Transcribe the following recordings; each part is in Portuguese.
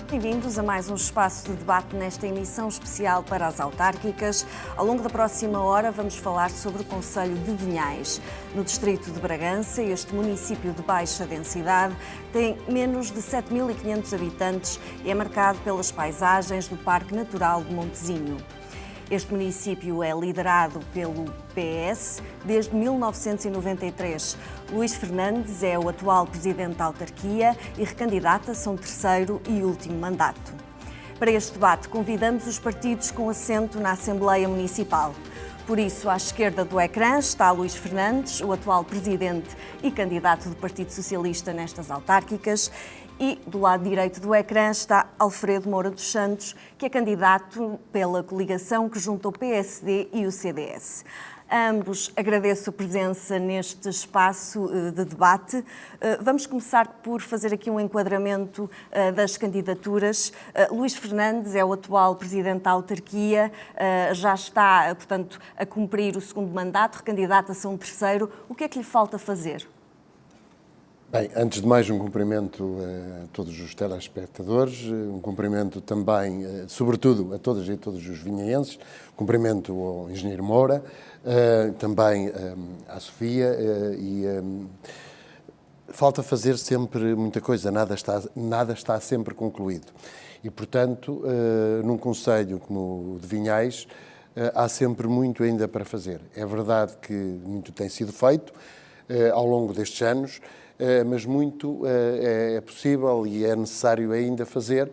Bem-vindos a mais um espaço de debate nesta emissão especial para as autárquicas. Ao longo da próxima hora vamos falar sobre o concelho de Vinhais. No distrito de Bragança, este município de baixa densidade tem menos de 7.500 habitantes e é marcado pelas paisagens do Parque Natural de Montezinho. Este município é liderado pelo PS desde 1993. Luís Fernandes é o atual presidente da autarquia e recandidata-se a um terceiro e último mandato. Para este debate, convidamos os partidos com assento na Assembleia Municipal. Por isso, à esquerda do ecrã está Luís Fernandes, o atual presidente e candidato do Partido Socialista nestas autárquicas. E do lado direito do ecrã está Alfredo Moura dos Santos, que é candidato pela coligação que junta o PSD e o CDS. A ambos agradeço a presença neste espaço de debate. Vamos começar por fazer aqui um enquadramento das candidaturas. Luís Fernandes é o atual presidente da autarquia, já está, portanto, a cumprir o segundo mandato, recandidata-se a um terceiro. O que é que lhe falta fazer? Bem, antes de mais um cumprimento a todos os telespectadores, um cumprimento também, sobretudo, a todas e todos os vinhaenses, cumprimento ao engenheiro Moura, também à Sofia e falta fazer sempre muita coisa, nada está sempre concluído. E, portanto, num concelho como o de Vinhais, há sempre muito ainda para fazer. É verdade que muito tem sido feito ao longo destes anos, mas muito é possível e é necessário ainda fazer,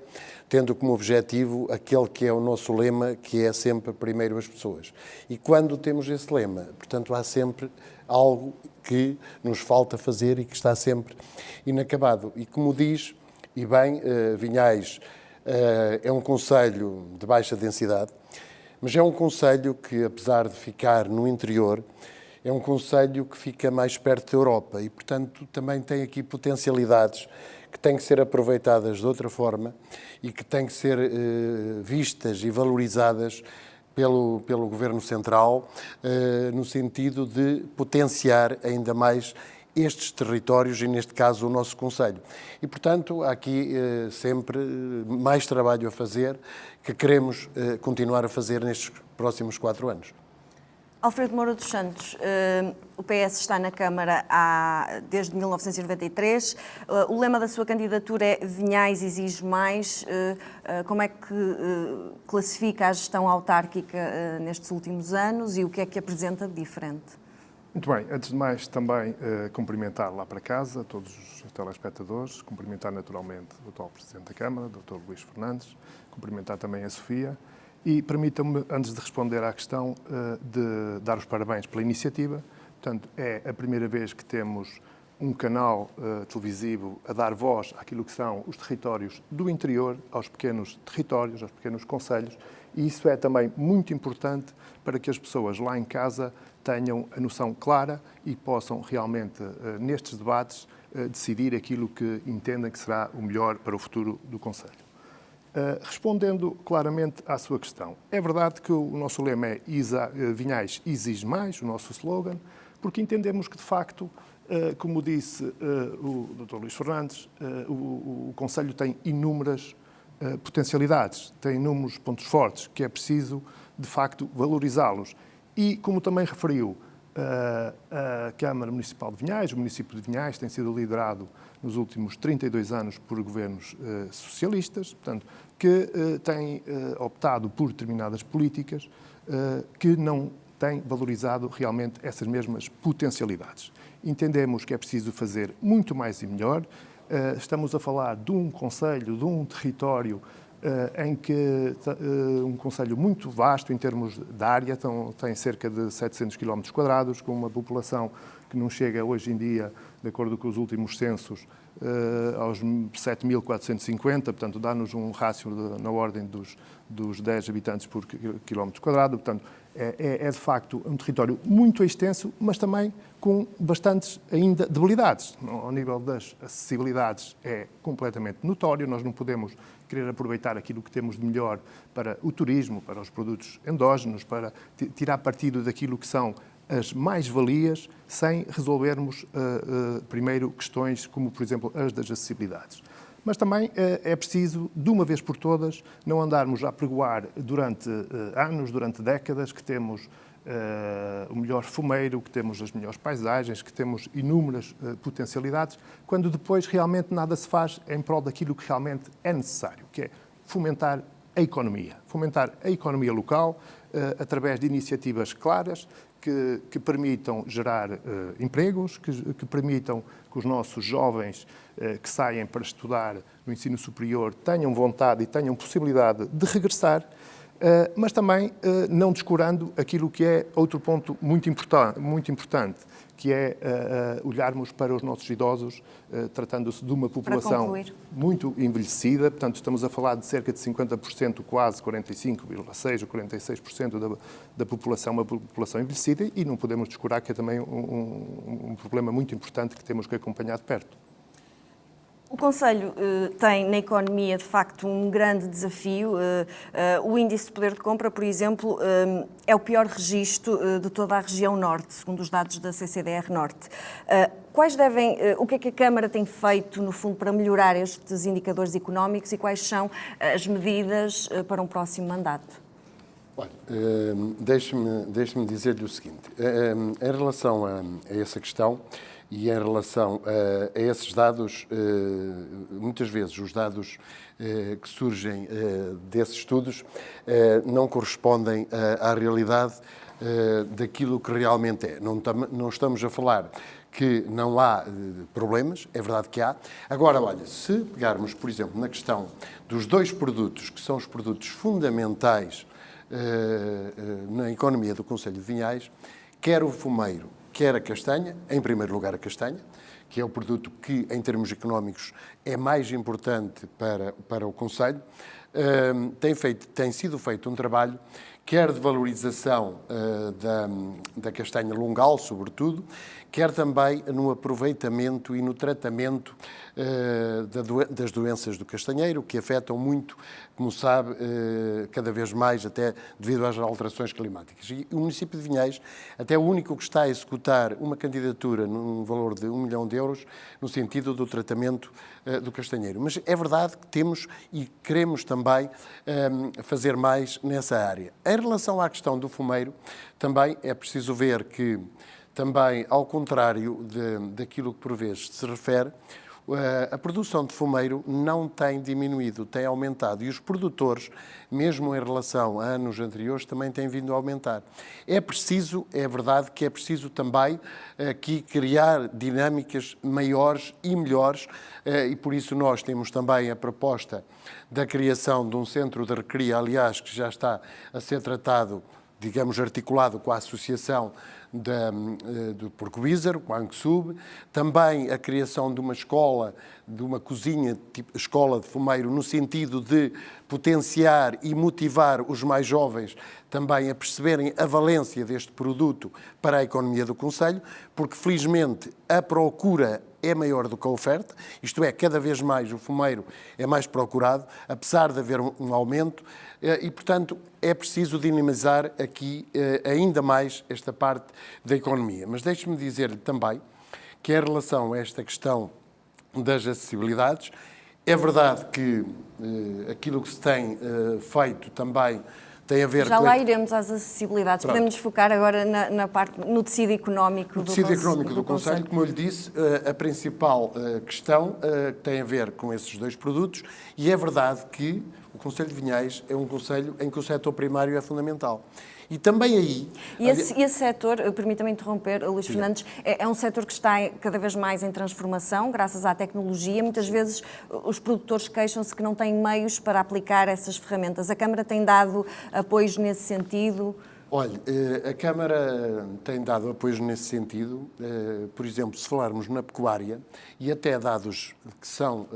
tendo como objetivo aquele que é o nosso lema, que é sempre primeiro as pessoas. E quando temos esse lema, portanto, há sempre algo que nos falta fazer e que está sempre inacabado. E como diz, e bem, Vinhais é um concelho de baixa densidade, mas é um concelho que, apesar de ficar no interior, é um concelho que fica mais perto da Europa e, portanto, também tem aqui potencialidades que têm que ser aproveitadas de outra forma e que têm que ser vistas e valorizadas pelo Governo Central, no sentido de potenciar ainda mais estes territórios e, neste caso, o nosso concelho. E, portanto, há aqui sempre mais trabalho a fazer que queremos continuar a fazer nestes próximos 4 anos. Alfredo Moura dos Santos, o PS está na Câmara desde 1993. O lema da sua candidatura é Vinhais exige mais. Como é que classifica a gestão autárquica nestes últimos anos e o que é que apresenta de diferente? Muito bem. Antes de mais, também cumprimentar lá para casa todos os telespectadores, cumprimentar naturalmente o atual Presidente da Câmara, Dr. Luís Fernandes, cumprimentar também a Sofia. E permitam-me, antes de responder à questão, de dar os parabéns pela iniciativa. Portanto, é a primeira vez que temos um canal televisivo a dar voz àquilo que são os territórios do interior, aos pequenos territórios, aos pequenos concelhos, e isso é também muito importante para que as pessoas lá em casa tenham a noção clara e possam realmente, nestes debates, decidir aquilo que entendem que será o melhor para o futuro do concelho. Respondendo claramente à sua questão, é verdade que o nosso lema é Vinhais exige mais, o nosso slogan, porque entendemos que, de facto, como disse o Dr. Luís Fernandes, o concelho tem inúmeras potencialidades, tem inúmeros pontos fortes, que é preciso, de facto, valorizá-los. E, como também referiu, a Câmara Municipal de Vinhais, o município de Vinhais, tem sido liderado nos últimos 32 anos por governos socialistas, portanto, que têm optado por determinadas políticas que não têm valorizado realmente essas mesmas potencialidades. Entendemos que é preciso fazer muito mais e melhor. Estamos a falar de um concelho, de um território em que um concelho muito vasto em termos de área, tem cerca de 700 km², com uma população que não chega hoje em dia, de acordo com os últimos censos, aos 7.450, portanto dá-nos um rácio na ordem dos 10 habitantes por quilómetro quadrado, portanto é de facto um território muito extenso, mas também com bastantes ainda debilidades. Ao nível das acessibilidades é completamente notório, nós não podemos querer aproveitar aquilo que temos de melhor para o turismo, para os produtos endógenos, para tirar partido daquilo que são as mais-valias, sem resolvermos primeiro questões como, por exemplo, as das acessibilidades. Mas também é preciso, de uma vez por todas, não andarmos a pregoar durante anos, durante décadas, que temos o melhor fumeiro, que temos as melhores paisagens, que temos inúmeras potencialidades, quando depois realmente nada se faz em prol daquilo que realmente é necessário, que é fomentar a economia local, através de iniciativas claras que permitam gerar empregos, que permitam que os nossos jovens que saem para estudar no ensino superior tenham vontade e tenham possibilidade de regressar, mas também não descurando aquilo que é outro ponto muito importante, que é olharmos para os nossos idosos, tratando-se de uma população muito envelhecida, portanto estamos a falar de cerca de 50%, quase 45,6% ou 46% da população, uma população envelhecida, e não podemos descurar que é também um problema muito importante que temos que acompanhar de perto. O Conselho tem na economia, de facto, um grande desafio. O índice de poder de compra, por exemplo, é o pior registro de toda a região norte, segundo os dados da CCDR Norte. O que é que a Câmara tem feito, no fundo, para melhorar estes indicadores económicos e quais são as medidas para um próximo mandato? Olha, deixe-me dizer-lhe o seguinte. Em relação a essa questão, e em relação a esses dados, muitas vezes os dados que surgem desses estudos não correspondem à realidade daquilo que realmente é. Não estamos a falar que não há problemas, é verdade que há. Agora, olha, se pegarmos, por exemplo, na questão dos dois produtos, que são os produtos fundamentais na economia do Concelho de Vinhais, quer o fumeiro, quer a castanha, em primeiro lugar a castanha, que é o produto que, em termos económicos, é mais importante para o Concelho, tem sido feito um trabalho, quer de valorização da castanha lungal, sobretudo, quer também no aproveitamento e no tratamento das doenças do castanheiro, que afetam muito, como sabe, cada vez mais, até devido às alterações climáticas. E o município de Vinhais até é o único que está a executar uma candidatura num valor de 1 milhão de euros no sentido do tratamento do castanheiro. Mas é verdade que temos e queremos também fazer mais nessa área. Em relação à questão do fumeiro, também é preciso ver que, também, ao contrário daquilo que por vezes se refere, a produção de fumeiro não tem diminuído, tem aumentado. E os produtores, mesmo em relação a anos anteriores, também têm vindo a aumentar. É verdade que é preciso também aqui criar dinâmicas maiores e melhores, e por isso nós temos também a proposta da criação de um centro de recria, aliás, que já está a ser tratado, digamos, articulado com a Associação do Porco-Bízaro, com a ANCSUB, também a criação de uma escola, de uma cozinha, tipo escola de fumeiro, no sentido de potenciar e motivar os mais jovens também a perceberem a valência deste produto para a economia do Concelho, porque felizmente a procura é maior do que a oferta, isto é, cada vez mais o fumeiro é mais procurado, apesar de haver um aumento, e, portanto, é preciso dinamizar aqui ainda mais esta parte da economia. Mas deixe-me dizer-lhe também que, em relação a esta questão das acessibilidades, é verdade que aquilo que se tem feito também tem a ver já lá iremos às acessibilidades. Pronto. Podemos focar agora no tecido económico do Concelho. No tecido económico do Concelho, como eu lhe disse, a principal questão tem a ver com esses dois produtos, e é verdade que o Concelho de Vinhais é um concelho em que o setor primário é fundamental. E também aí... E esse setor, permita-me interromper, Luís Fernandes, é um setor que está cada vez mais em transformação, graças à tecnologia. Muitas vezes os produtores queixam-se que não têm meios para aplicar essas ferramentas. A Câmara tem dado apoios nesse sentido? Olha, a Câmara tem dado apoios nesse sentido. Por exemplo, se falarmos na pecuária, e até dados que são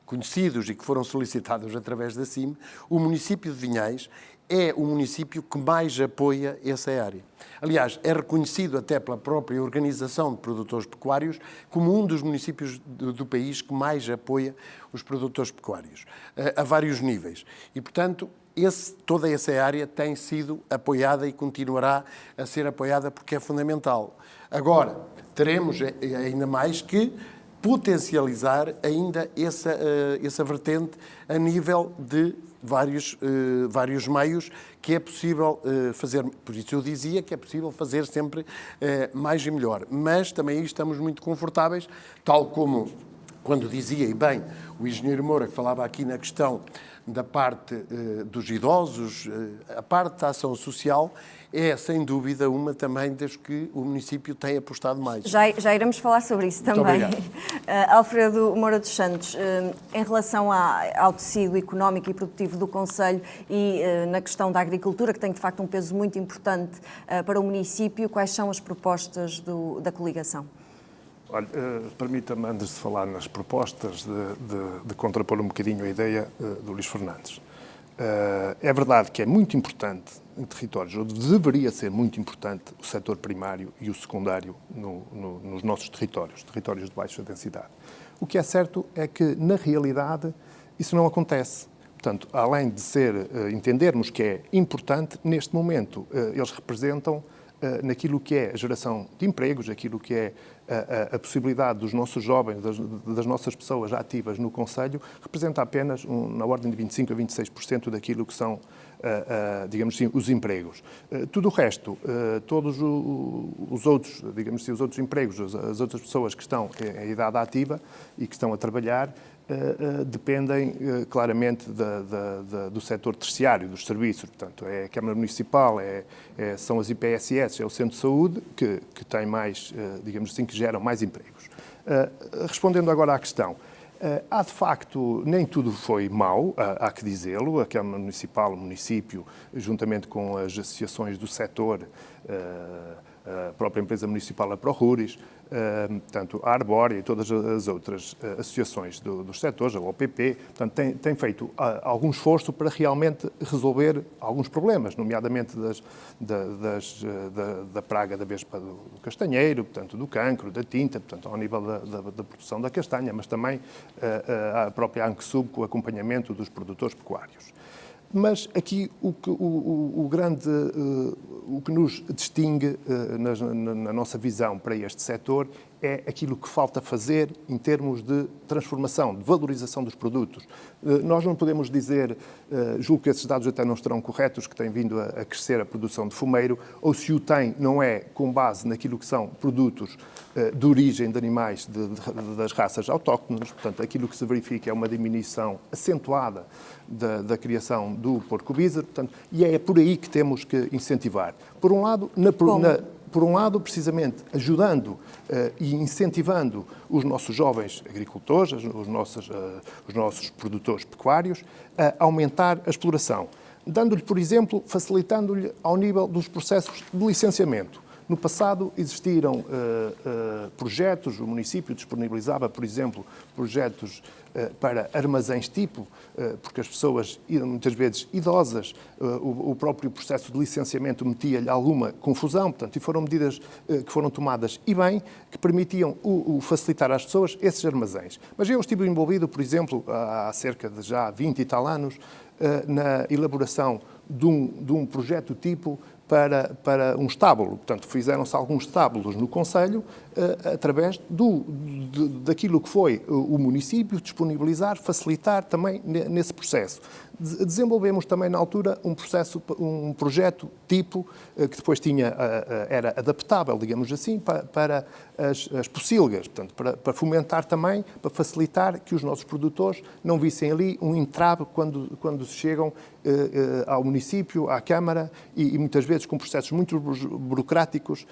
conhecidos e que foram solicitados através da CIM, o município de Vinhais é o município que mais apoia essa área. Aliás, é reconhecido até pela própria Organização de Produtores Pecuários como um dos municípios do país que mais apoia os produtores pecuários, a vários níveis. E, portanto, toda essa área tem sido apoiada e continuará a ser apoiada porque é fundamental. Agora, teremos ainda mais que potencializar ainda essa vertente a nível de vários meios que é possível fazer. Por isso eu dizia que é possível fazer sempre mais e melhor. Mas também aí estamos muito confortáveis, tal como quando dizia, e bem, o engenheiro Moura, que falava aqui na questão da parte dos idosos, a parte da ação social é, sem dúvida, uma também das que o município tem apostado mais. Já iremos falar sobre isso também. Alfredo Moura dos Santos, em relação ao tecido económico e produtivo do concelho e na questão da agricultura, que tem de facto um peso muito importante para o município, quais são as propostas da coligação? Olha, permita-me, antes de falar nas propostas, de contrapor um bocadinho a ideia do Luís Fernandes. É verdade que é muito importante em territórios, ou deveria ser muito importante, o setor primário e o secundário nos nossos territórios de baixa densidade. O que é certo é que, na realidade, isso não acontece. Portanto, além de entendermos que é importante, neste momento, eles representam naquilo que é a geração de empregos, aquilo que é a possibilidade dos nossos jovens, das nossas pessoas ativas no concelho, representa apenas na ordem de 25% a 26% daquilo que são, digamos assim, os empregos. Tudo o resto, todos os outros, digamos assim, os outros empregos, as outras pessoas que estão em idade ativa e que estão a trabalhar, dependem claramente do setor terciário, dos serviços. Portanto, é a Câmara Municipal, são as IPSS, é o Centro de Saúde, que tem mais, digamos assim, que geram mais empregos. Respondendo agora à questão, há de facto, nem tudo foi mau, há que dizê-lo. A Câmara Municipal, o município, juntamente com as associações do setor, a própria empresa municipal, a ProRuris, portanto, a Arbórea e todas as outras associações dos setores, a OPP, portanto, tem feito algum esforço para realmente resolver alguns problemas, nomeadamente da praga da vespa do castanheiro, portanto, do cancro, da tinta, portanto, ao nível da produção da castanha, mas também a própria ANCSUB com o acompanhamento dos produtores pecuários. Mas aqui o que nos distingue na nossa visão para este setor é aquilo que falta fazer em termos de transformação, de valorização dos produtos. Nós não podemos dizer, julgo que esses dados até não estarão corretos, que tem vindo a crescer a produção de fumeiro, ou se o tem, não é com base naquilo que são produtos de origem de animais das raças autóctones. Portanto, aquilo que se verifica é uma diminuição acentuada da criação do porco bízaro, portanto, e é por aí que temos que incentivar. Por um lado, precisamente, ajudando e incentivando os nossos jovens agricultores, os nossos produtores pecuários, a aumentar a exploração, dando-lhe, por exemplo, facilitando-lhe ao nível dos processos de licenciamento. No passado existiram projetos, o município disponibilizava, por exemplo, projetos para armazéns tipo, porque as pessoas, muitas vezes idosas, o próprio processo de licenciamento metia-lhe alguma confusão, portanto, e foram medidas que foram tomadas e bem, que permitiam facilitar às pessoas esses armazéns. Mas eu estive envolvido, por exemplo, há cerca de já 20 e tal anos, na elaboração de um projeto tipo para um estábulo. Portanto, fizeram-se alguns estábulos no concelho através daquilo que foi o município disponibilizar, facilitar também nesse processo. Desenvolvemos também na altura um projeto tipo que depois era adaptável, digamos assim, para as pocilgas, portanto, para fomentar também, para facilitar que os nossos produtores não vissem ali um entrave quando chegam ao município, à Câmara e muitas vezes com processos muito burocráticos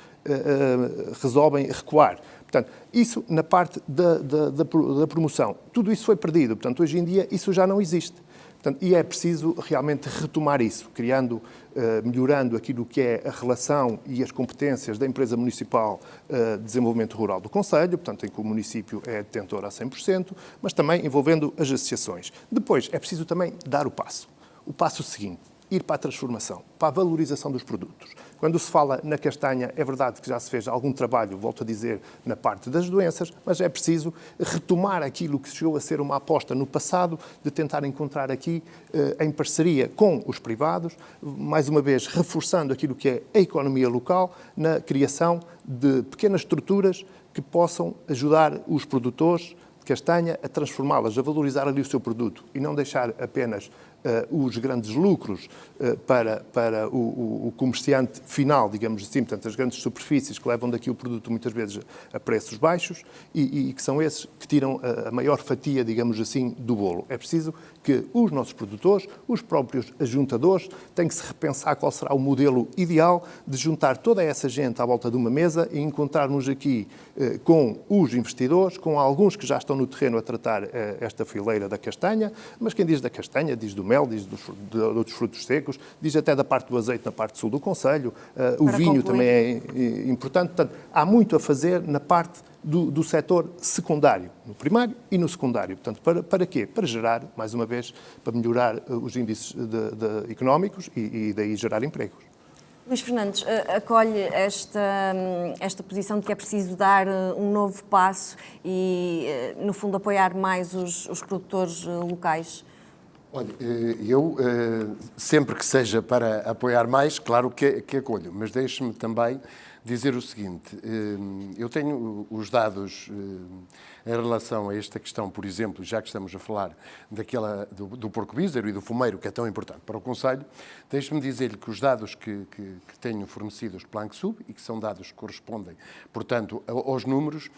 resolvem recuar. Portanto, isso na parte da promoção. Tudo isso foi perdido. Portanto, hoje em dia isso já não existe. Portanto, e é preciso realmente retomar isso, criando, melhorando aquilo que é a relação e as competências da empresa municipal de desenvolvimento rural do concelho, portanto, em que o município é detentor a 100%, mas também envolvendo as associações. Depois, é preciso também dar o passo seguinte, ir para a transformação, para a valorização dos produtos. Quando se fala na castanha, é verdade que já se fez algum trabalho, volto a dizer, na parte das doenças, mas é preciso retomar aquilo que chegou a ser uma aposta no passado, de tentar encontrar aqui, em parceria com os privados, mais uma vez reforçando aquilo que é a economia local, na criação de pequenas estruturas que possam ajudar os produtores de castanha a transformá-las, a valorizar ali o seu produto e não deixar apenas os grandes lucros para o comerciante final, digamos assim, portanto, as grandes superfícies que levam daqui o produto muitas vezes a preços baixos e que são esses que tiram a maior fatia, digamos assim, do bolo. É preciso que os nossos produtores, os próprios ajuntadores, têm que se repensar qual será o modelo ideal de juntar toda essa gente à volta de uma mesa e encontrarmos aqui com os investidores, com alguns que já estão no terreno a tratar esta fileira da castanha, mas quem diz da castanha, diz do mel, diz de outros frutos secos, diz até da parte do azeite na parte sul do concelho, o vinho também é importante. Portanto, há muito a fazer na parte do setor secundário, no primário e no secundário. Portanto, para quê? Para gerar, mais uma vez, para melhorar os índices económicos e daí gerar empregos. Luís Fernandes, acolhe esta posição de que é preciso dar um novo passo e, no fundo, apoiar mais os produtores locais? Olha, eu, sempre que seja para apoiar mais, claro que acolho, mas deixe-me também dizer o seguinte, eu tenho os dados em relação a esta questão, por exemplo, já que estamos a falar do porco bízaro e do fumeiro, que é tão importante para o concelho, deixe-me dizer-lhe que os dados que tenho fornecidos pela ANCSUB, e que são dados que correspondem, portanto, aos números,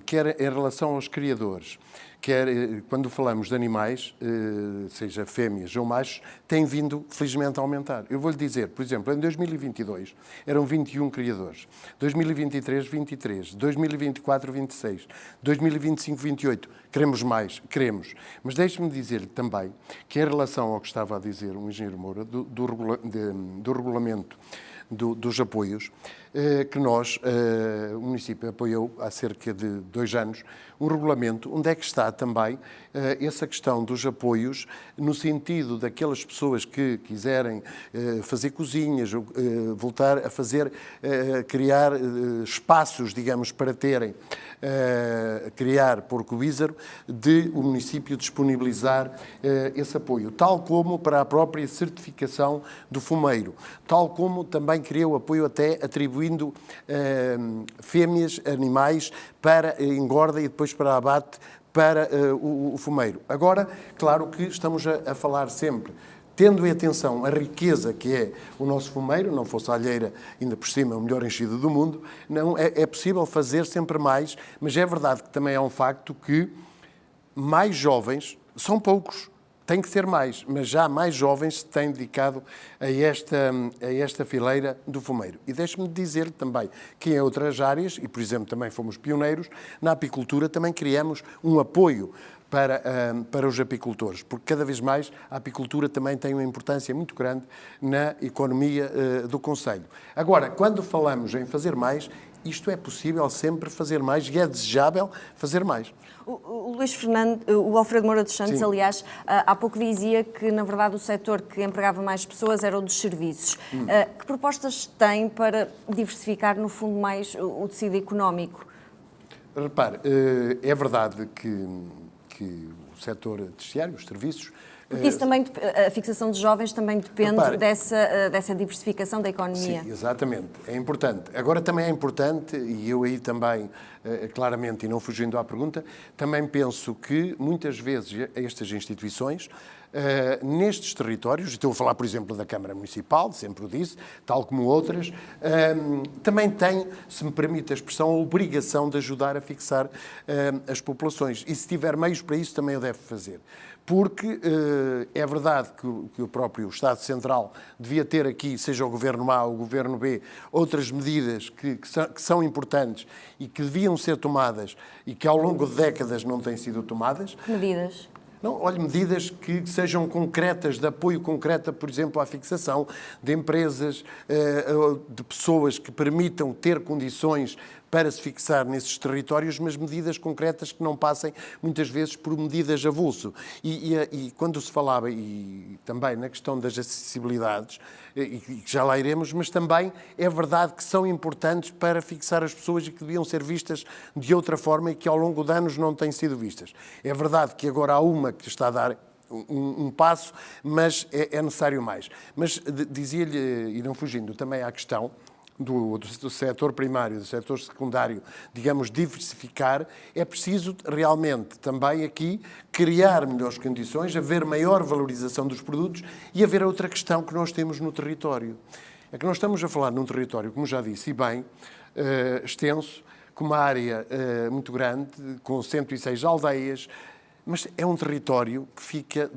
quer em relação aos criadores, quer quando falamos de animais, seja fêmeas ou machos, tem vindo, felizmente, a aumentar. Eu vou-lhe dizer, por exemplo, em 2022 eram 21 criadores, 2023, 23, 2024, 26, 2025, 28. Queremos mais? Queremos. Mas deixe-me dizer-lhe também que, em relação ao que estava a dizer o engenheiro Moura, do regulamento dos apoios, que nós, o município apoiou há cerca de 2 anos, um regulamento onde é que está também essa questão dos apoios no sentido daquelas pessoas que quiserem fazer cozinhas, voltar a fazer, criar espaços, digamos, para terem, criar porco bízaro, de o município disponibilizar esse apoio, tal como para a própria certificação do fumeiro, tal como também criou apoio até atribuindo fêmeas, animais para engorda e depois para abate para o fumeiro. Agora, claro que estamos a falar sempre, tendo em atenção a riqueza que é o nosso fumeiro, não fosse a alheira, ainda por cima, o melhor enchido do mundo, não é possível fazer sempre mais, mas é verdade que também é um facto que mais jovens, são poucos, tem que ser mais, mas já mais jovens se têm dedicado a esta fileira do fumeiro. E deixe-me dizer também que em outras áreas, e por exemplo também fomos pioneiros, na apicultura também criamos um apoio para os apicultores, porque cada vez mais a apicultura também tem uma importância muito grande na economia do concelho. Agora, quando falamos em fazer mais, isto é possível sempre fazer mais e é desejável fazer mais. O Luís Fernandes, o Alfredo Moura dos Santos, Sim. aliás, há pouco dizia que, na verdade, o setor que empregava mais pessoas era o dos serviços. Que propostas tem para diversificar, no fundo, mais o tecido económico? Repare, é verdade que o setor terciário, os serviços... Porque isso também, a fixação de jovens também depende dessa diversificação da economia. Sim, exatamente. É importante. Agora também é importante, e eu aí também, claramente, e não fugindo à pergunta, também penso que muitas vezes estas instituições, nestes territórios, estou a falar, por exemplo, da Câmara Municipal, sempre o disse, tal como outras, também têm, se me permite a expressão, a obrigação de ajudar a fixar as populações. E se tiver meios para isso, também o deve fazer. Porque é verdade que o próprio Estado Central devia ter aqui, seja o Governo A ou o Governo B, outras medidas que são importantes e que deviam ser tomadas e que ao longo de décadas não têm sido tomadas. Que medidas? Não, olha, medidas que sejam concretas, de apoio concreto, por exemplo, à fixação de empresas, de pessoas que permitam ter condições para se fixar nesses territórios, mas medidas concretas que não passem, muitas vezes, por medidas avulso. E quando se falava, e também na questão das acessibilidades, e já lá iremos, mas também é verdade que são importantes para fixar as pessoas e que deviam ser vistas de outra forma e que ao longo de anos não têm sido vistas. É verdade que agora há uma que está a dar um passo, mas é necessário mais. Mas dizia-lhe, e não fugindo também à questão, do setor primário, do setor secundário, digamos, diversificar, é preciso realmente também aqui criar melhores condições, haver maior valorização dos produtos e haver outra questão que nós temos no território. É que nós estamos a falar num território, como já disse, e bem, extenso, com uma área muito grande, com 106 aldeias, mas é um território que fica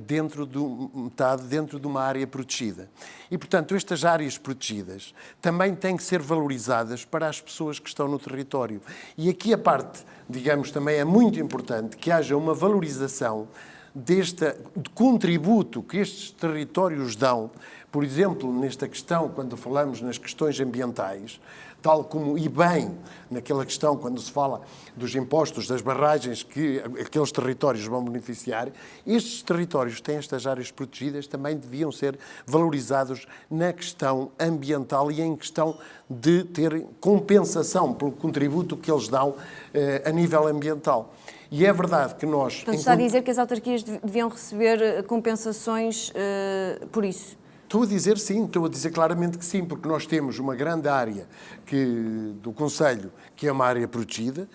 metade dentro de uma área protegida. E, portanto, estas áreas protegidas também têm que ser valorizadas para as pessoas que estão no território. E aqui a parte, digamos, também é muito importante que haja uma valorização deste contributo que estes territórios dão, por exemplo, nesta questão, quando falamos nas questões ambientais, tal como, e bem, naquela questão, quando se fala dos impostos, das barragens que aqueles territórios vão beneficiar, estes territórios têm estas áreas protegidas, também deviam ser valorizados na questão ambiental e em questão de ter compensação pelo contributo que eles dão a nível ambiental. E é verdade que nós... Portanto, está a dizer que as autarquias deviam receber compensações por isso? Estou a dizer sim, estou a dizer claramente que sim, porque nós temos uma grande área do Conselho, que é uma área protegida,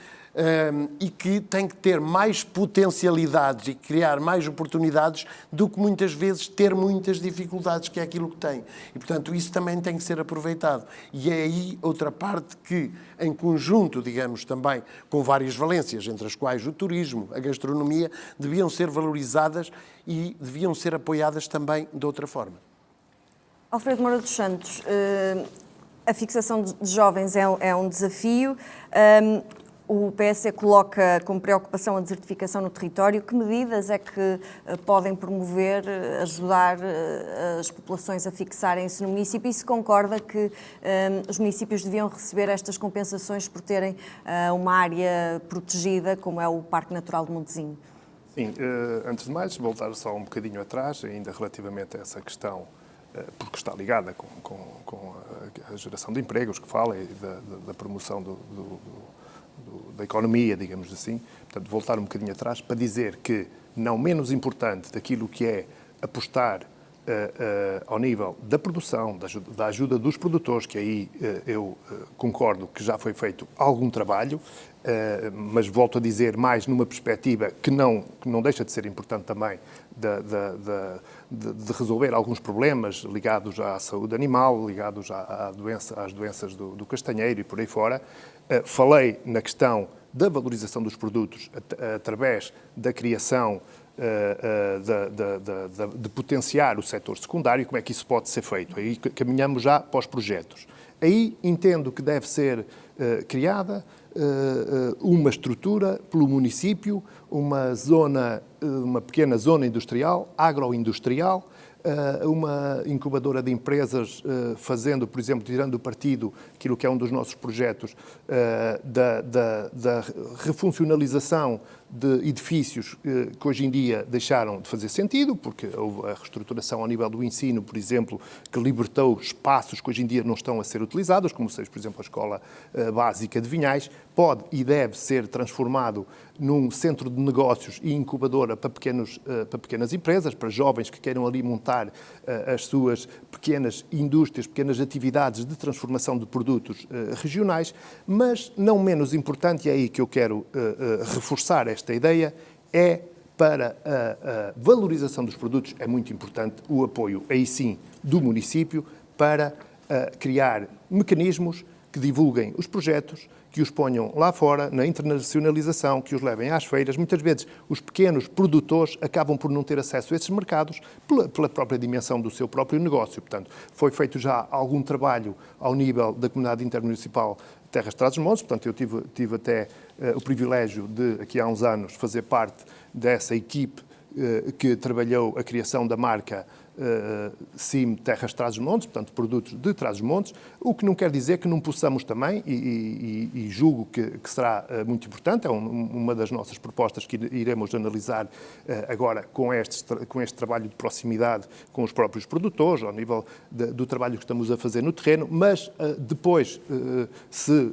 e que tem que ter mais potencialidades e criar mais oportunidades do que muitas vezes ter muitas dificuldades, que é aquilo que tem. E, portanto, isso também tem que ser aproveitado. E é aí outra parte que, em conjunto, digamos, também com várias valências, entre as quais o turismo, a gastronomia, deviam ser valorizadas e deviam ser apoiadas também de outra forma. Alfredo Moura dos Santos, a fixação de jovens é um desafio. O PS coloca como preocupação a desertificação no território. Que medidas é que podem promover, ajudar as populações a fixarem-se no município? E se concorda que os municípios deviam receber estas compensações por terem uma área protegida, como é o Parque Natural de Montezinho? Sim, antes de mais, voltar só um bocadinho atrás, ainda relativamente a essa questão, porque está ligada com a geração de empregos que fala e da promoção da economia, digamos assim. Portanto, voltar um bocadinho atrás para dizer que, não menos importante daquilo que é apostar ao nível da produção, da ajuda dos produtores, que aí eu concordo que já foi feito algum trabalho, mas volto a dizer mais numa perspectiva que não deixa de ser importante também de resolver alguns problemas ligados à saúde animal, ligados às doenças do castanheiro e por aí fora. Falei na questão da valorização dos produtos através da criação de potenciar o setor secundário. Como é que isso pode ser feito? Aí caminhamos já para os projetos. Aí entendo que deve ser criada uma estrutura pelo município, uma pequena zona industrial, agroindustrial, uma incubadora de empresas fazendo, por exemplo, tirando partido aquilo que é um dos nossos projetos da refuncionalização de edifícios que hoje em dia deixaram de fazer sentido, porque houve a reestruturação ao nível do ensino, por exemplo, que libertou espaços que hoje em dia não estão a ser utilizados, como seja, por exemplo, a Escola Básica de Vinhais, pode e deve ser transformado num centro de negócios e incubadora para pequenas empresas, para jovens que queiram ali montar as suas pequenas indústrias, pequenas atividades de transformação de produtos regionais, mas não menos importante, e é aí que eu quero reforçar esta ideia, é para a valorização dos produtos, é muito importante o apoio, aí sim, do município para criar mecanismos que divulguem os projetos, que os ponham lá fora, na internacionalização, que os levem às feiras. Muitas vezes os pequenos produtores acabam por não ter acesso a esses mercados pela própria dimensão do seu próprio negócio. Portanto, foi feito já algum trabalho ao nível da Comunidade Intermunicipal Terras de Trás-os-Montes. Portanto, eu tive até o privilégio de, aqui há uns anos, fazer parte dessa equipe que trabalhou a criação da marca CIM Terras de Trás-os-Montes, portanto, produtos de Trás-os-Montes, o que não quer dizer que não possamos também, e julgo que será muito importante, é uma das nossas propostas que iremos analisar agora com este trabalho de proximidade com os próprios produtores, ao nível do trabalho que estamos a fazer no terreno, mas depois, se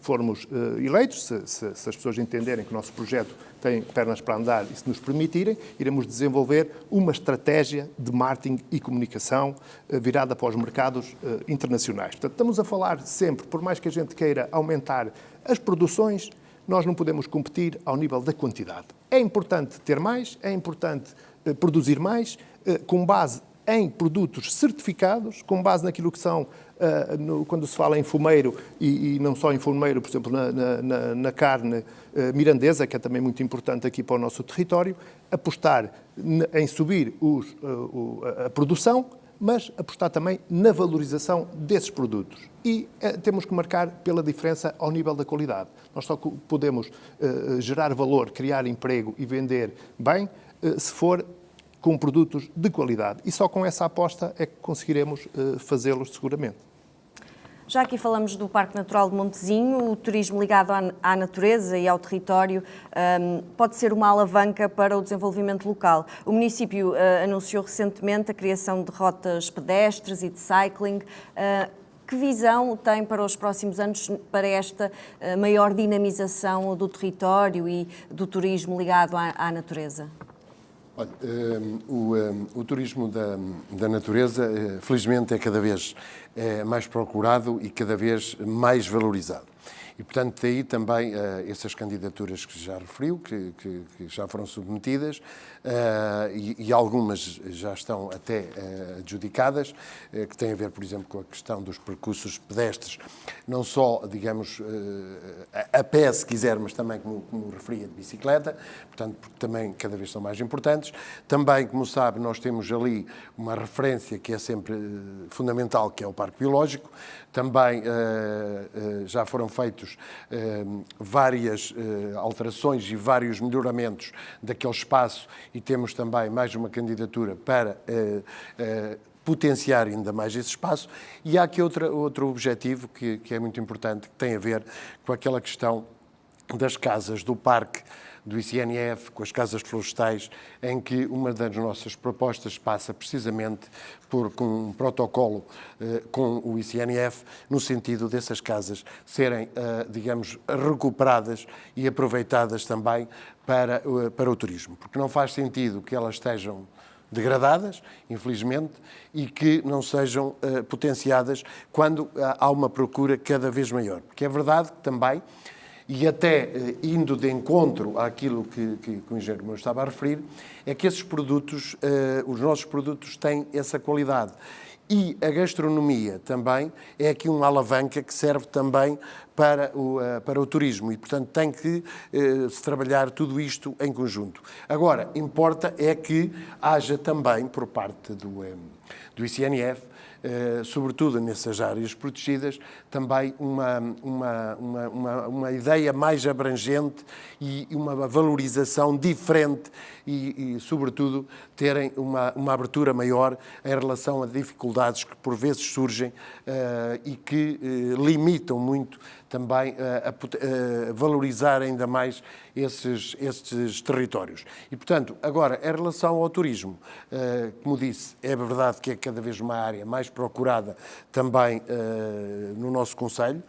formos eleitos, se as pessoas entenderem que o nosso projeto tem pernas para andar e se nos permitirem, iremos desenvolver uma estratégia de marketing marketing e comunicação virada para os mercados internacionais. Portanto, estamos a falar sempre, por mais que a gente queira aumentar as produções, nós não podemos competir ao nível da quantidade. É importante ter mais, é importante produzir mais, com base em produtos certificados, com base naquilo que são, quando se fala em fumeiro, e não só em fumeiro, por exemplo, na carne mirandesa, que é também muito importante aqui para o nosso território, apostar em subir a produção, mas apostar também na valorização desses produtos. E temos que marcar pela diferença ao nível da qualidade. Nós só podemos gerar valor, criar emprego e vender bem, se for com produtos de qualidade. E só com essa aposta é que conseguiremos fazê-los seguramente. Já aqui falamos do Parque Natural de Montezinho, o turismo ligado à natureza e ao território pode ser uma alavanca para o desenvolvimento local. O município anunciou recentemente a criação de rotas pedestres e de cycling. Que visão tem para os próximos anos para esta maior dinamização do território e do turismo ligado à natureza? Olha, o turismo da natureza, felizmente, é cada vez mais procurado e cada vez mais valorizado. E, portanto, daí também essas candidaturas que já referiu, que já foram submetidas, e algumas já estão até adjudicadas, que têm a ver, por exemplo, com a questão dos percursos pedestres, não só, digamos, a pé, se quiser, mas também, como referia, de bicicleta, portanto, porque também cada vez são mais importantes. Também, como sabe, nós temos ali uma referência que é sempre fundamental, que é o Parque Biológico. Também já foram feitos várias alterações e vários melhoramentos daquele espaço e temos também mais uma candidatura para potenciar ainda mais esse espaço. E há aqui outro objetivo que é muito importante, que tem a ver com aquela questão das casas do parque, do ICNF, com as casas florestais, em que uma das nossas propostas passa precisamente com um protocolo com o ICNF, no sentido dessas casas serem, digamos, recuperadas e aproveitadas também para o turismo. Porque não faz sentido que elas estejam degradadas, infelizmente, e que não sejam potenciadas quando há uma procura cada vez maior. Porque é verdade que também, e até indo de encontro àquilo que o engenheiro Moura estava a referir, é que esses produtos, os nossos produtos, têm essa qualidade. E a gastronomia também é aqui uma alavanca que serve também para o turismo e, portanto, tem que se trabalhar tudo isto em conjunto. Agora, importa é que haja também, por parte do ICNF, sobretudo nessas áreas protegidas, também uma ideia mais abrangente e uma valorização diferente e sobretudo, terem uma abertura maior em relação a dificuldades que por vezes surgem e que limitam muito também a valorizar ainda mais estes territórios. E, portanto, agora, em relação ao turismo, como disse, é verdade que é cada vez uma área mais procurada também no nosso concelho,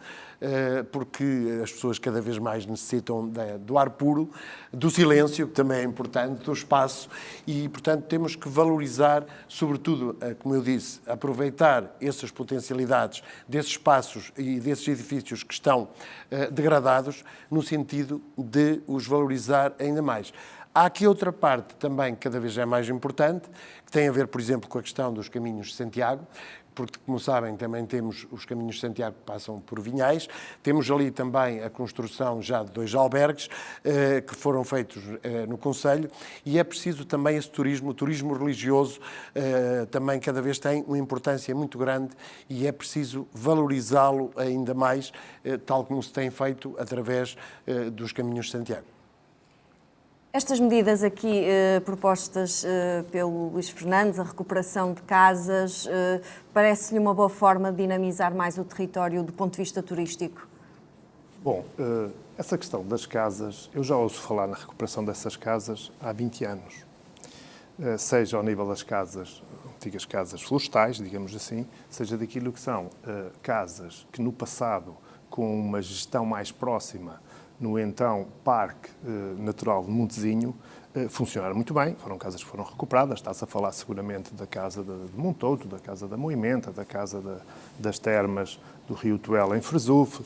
porque as pessoas cada vez mais necessitam do ar puro, do silêncio, que também é importante, do espaço, e, portanto, temos que valorizar, sobretudo, como eu disse, aproveitar essas potencialidades desses espaços e desses edifícios que estão degradados, no sentido de os valorizar ainda mais. Há aqui outra parte também que cada vez é mais importante, que tem a ver, por exemplo, com a questão dos caminhos de Santiago, porque, como sabem, também temos os caminhos de Santiago que passam por Vinhais. Temos ali também a construção já de 2 albergues que foram feitos no concelho e é preciso também esse turismo, o turismo religioso também cada vez tem uma importância muito grande e é preciso valorizá-lo ainda mais, tal como se tem feito através dos caminhos de Santiago. Estas medidas aqui propostas pelo Luís Fernandes, a recuperação de casas, parece-lhe uma boa forma de dinamizar mais o território do ponto de vista turístico? Bom, essa questão das casas, eu já ouço falar na recuperação dessas casas há 20 anos. Seja ao nível das casas, antigas casas florestais, digamos assim, seja daquilo que são casas que no passado, com uma gestão mais próxima no então Parque Natural de Montezinho, funcionaram muito bem, foram casas que foram recuperadas, está-se a falar seguramente da casa de Montouto, da casa da Moimenta, da casa das termas do Rio Tuela em Fresouf,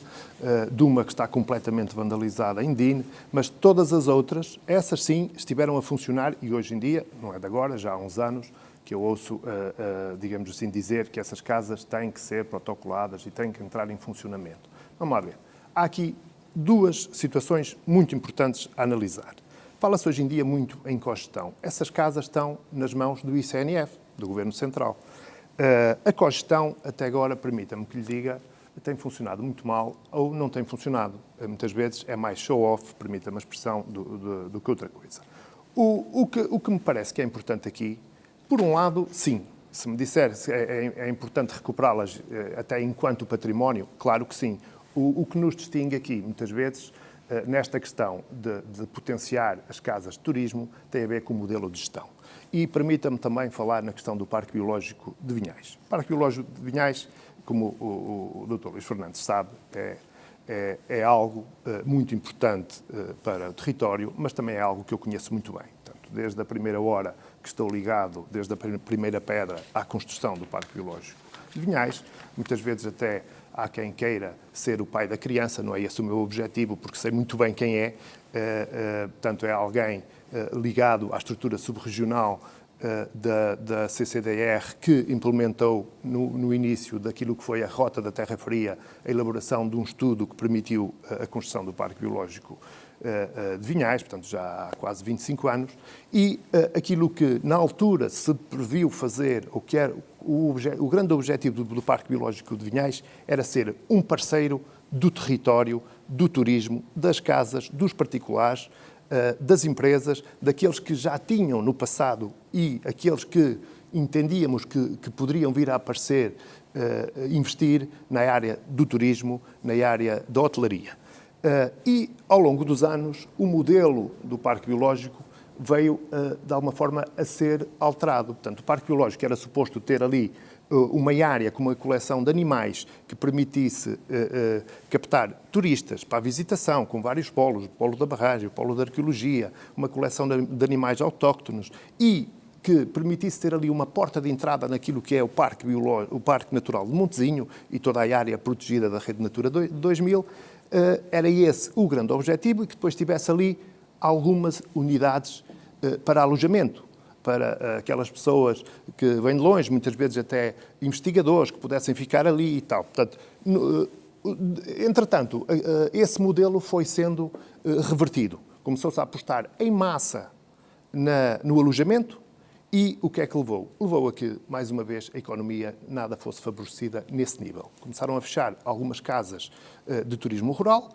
de uma que está completamente vandalizada em Dine, mas todas as outras, essas sim, estiveram a funcionar e hoje em dia, não é de agora, já há uns anos, que eu ouço, digamos assim, dizer que essas casas têm que ser protocoladas e têm que entrar em funcionamento. Vamos lá ver. Há aqui duas situações muito importantes a analisar. Fala-se hoje em dia muito em cogestão. Essas casas estão nas mãos do ICNF, do Governo Central. A cogestão, até agora, permita-me que lhe diga, tem funcionado muito mal ou não tem funcionado. Muitas vezes é mais show-off, permita-me a expressão, do que outra coisa. O que me parece que é importante aqui, por um lado, sim, se me disser se é importante recuperá-las até enquanto património, claro que sim. O que nos distingue aqui, muitas vezes, nesta questão de potenciar as casas de turismo, tem a ver com o modelo de gestão. E permita-me também falar na questão do Parque Biológico de Vinhais. O Parque Biológico de Vinhais, como o Dr. Luís Fernandes sabe, é algo muito importante para o território, mas também é algo que eu conheço muito bem. Portanto, desde a primeira hora que estou ligado, desde a primeira pedra à construção do Parque Biológico de Vinhais, muitas vezes até há quem queira ser o pai da criança, não é esse o meu objetivo, porque sei muito bem quem é. Portanto, é alguém ligado à estrutura subregional da CCDR, que implementou no início daquilo que foi a Rota da Terra Fria, a elaboração de um estudo que permitiu a construção do Parque Biológico de Vinhais, portanto já há quase 25 anos, e aquilo que na altura se previu fazer, o que era o grande objetivo do Parque Biológico de Vinhais, era ser um parceiro do território, do turismo, das casas, dos particulares, das empresas, daqueles que já tinham no passado e aqueles que entendíamos que poderiam vir a aparecer, investir na área do turismo, na área da hotelaria. E, ao longo dos anos, o modelo do Parque Biológico veio, de alguma forma, a ser alterado. Portanto, o Parque Biológico era suposto ter ali uma área com uma coleção de animais que permitisse captar turistas para a visitação, com vários polos, o polo da barragem, o polo da arqueologia, uma coleção de animais autóctonos e que permitisse ter ali uma porta de entrada naquilo que é o Parque Natural de Montezinho e toda a área protegida da Rede Natura 2000, era esse o grande objetivo e que depois tivesse ali algumas unidades para alojamento, para aquelas pessoas que vêm de longe, muitas vezes até investigadores, que pudessem ficar ali e tal. Portanto, entretanto, esse modelo foi sendo revertido. Começou-se a apostar em massa no alojamento e o que é que levou? Levou a que, mais uma vez, a economia nada fosse favorecida nesse nível. Começaram a fechar algumas casas de turismo rural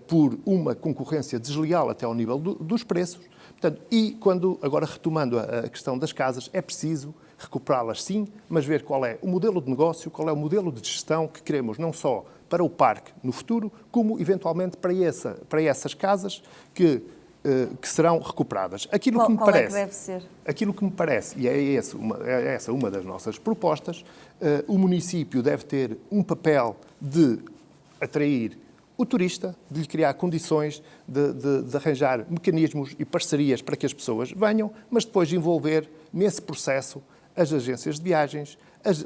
por uma concorrência desleal até ao nível dos preços. Portanto, e quando, agora retomando a questão das casas, é preciso recuperá-las sim, mas ver qual é o modelo de negócio, qual é o modelo de gestão que queremos não só para o parque no futuro, como eventualmente para essas casas que serão recuperadas. Aquilo que me parece, é que deve ser? Aquilo que me parece, e é essa uma das nossas propostas, o município deve ter um papel de atrair o turista, de lhe criar condições, de arranjar mecanismos e parcerias para que as pessoas venham, mas depois envolver nesse processo as agências de viagens,